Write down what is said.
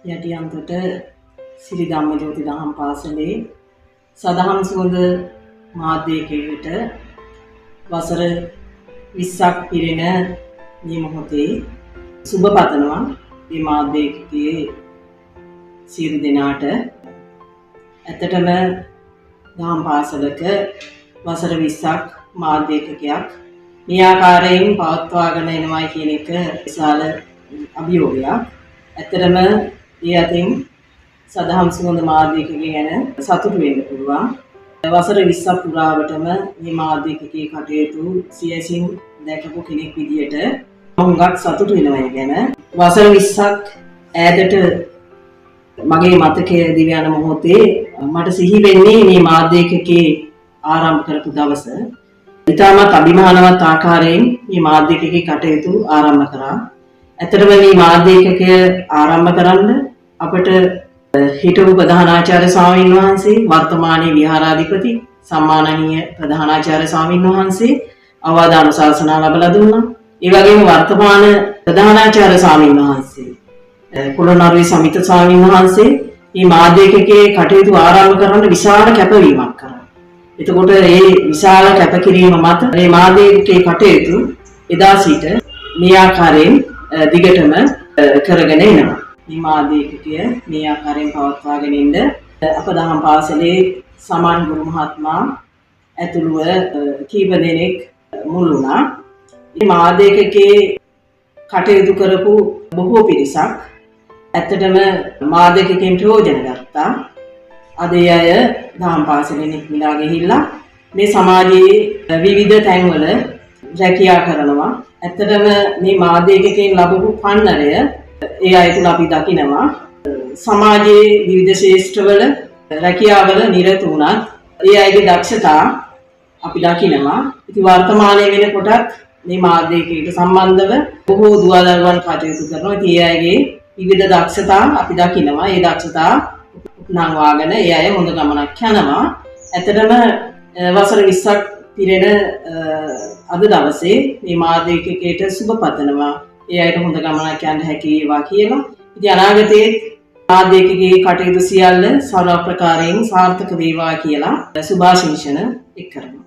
යටියන්තොට සිරි ධම්මජෝති දහම් පාසලේ සදහම් සුවඳ මාධ්‍යකයට වසර 20ක් පිරෙන මේ මොහොතේ සුබ පතනවා මේ මාධ්‍යකයේ සියලු දෙනාට. ඇත්තටම දහම් පාසලක වසර 20ක් මාධ්‍යකයක් මේ ආකාරයෙන් පවත්වාගෙන එනවා කියන එක විශාල අභියෝගයක්. ඇත්තටම ඒ අතින් සදහම් සුවඳ මාධ්‍යකයේ ගැන සතුටු වෙන්න පුළුවන්. වසර 20ක් පුරාවටම මේ මාධ්‍යකයේ කටයුතු සියසින් දැකපු කෙනෙක් විදියට හුඟක් සතුටු වෙනවා ගැන. වසර 20ක් ඈතට මගේ මතකයේ දිව යන මොහොතේ මට සිහි වෙන්නේ මේ මාධ්‍යකයේ ආරම්භ කරපු දවස. ඉතාමත් අභිමානවත් ආකාරයෙන් මේ මාධ්‍යකයේ කටයුතු ආරම්භ කරා. ඇත්තටම මේ මාධ්‍යකය ආරම්භ කරන්න අපට හිටපු ප්‍රධානාචාර්ය ස්වාමීන් වහන්සේ, වර්තමානයේ විහාරාධිපති සම්මානනීය ප්‍රධානාචාර්ය ස්වාමීන් වහන්සේ අවවාද අනුශාසනා ලැබලා දුන්නා. ඒ වගේම වර්තමාන ප්‍රධානාචාර්ය ස්වාමීන් වහන්සේ කුලනරුවේ සමිත ස්වාමීන් වහන්සේ මේ මාධ්‍යකයේ කටයුතු ආරම්භ කරන්න විශාල කැපවීමක් කරා. එතකොට මේ විශාල කැපකිරීම මත මේ මාධ්‍යකයේ කටයුතු එදා සිට මේ ආකාරයෙන් දිගටම කරගෙන එනවා. මේ මාධ්‍යකය මේ ආකාරයෙන් පවත්වාගෙන ඉන්න අප දහම් පාසලේ සමන් ගුරු මහත්මයා ඇතුළුව කීප දෙනෙක් මුල් වුණා. මේ මාධ්‍යකයේ කටයුතු කරපු බොහෝ පිරිසක් ඇත්තටම මාධ්‍යකයෙන් ප්‍රයෝජන ගත්තා. අද අය දහම් පාසලෙන් නික්මලා ගිහිල්ලා මේ සමාජයේ විවිධ තැන්වල රැකියා කරනවා. ඇත්තටම මේ මාධ්‍යකයෙන් ලැබපු පන්නරය ඒ අය තුල අපි දකිනවා සමාජයේ විවිධ ශාස්ත්‍රවල රැකියාවල නිරත වුණත් ඒ අයගේ දක්ෂතා අපි දකිනවා. ඉතින් වර්තමානයේ වෙනකොටත් මේ මාධ්‍යකයට සම්බන්ධව බොහෝ දුවදරුවන් කටයුතු කරනවා. ඉතින් ඒ අයගේ විවිධ දක්ෂතා අපි දකිනවා. ඒ දක්ෂතා උපනංවාගෙන ඒ අය හොඳ ගමනක් යනවා. ඇත්තටම වසර 20ක් පිරෙන අද දවසේ මේ මාධ්‍යකයට සුබ පතනවා. ඒ අයට හොඳ ගමනක් යන්න හැකි වේවා කියලා. ඉතින් අනාගතයේ මාධ්‍යකයේ කටයුතු සියල්ල සර්ව ප්‍රකාරයෙන් සාර්ථක වේවා කියලා සුභාශිංසන එක් කරනවා.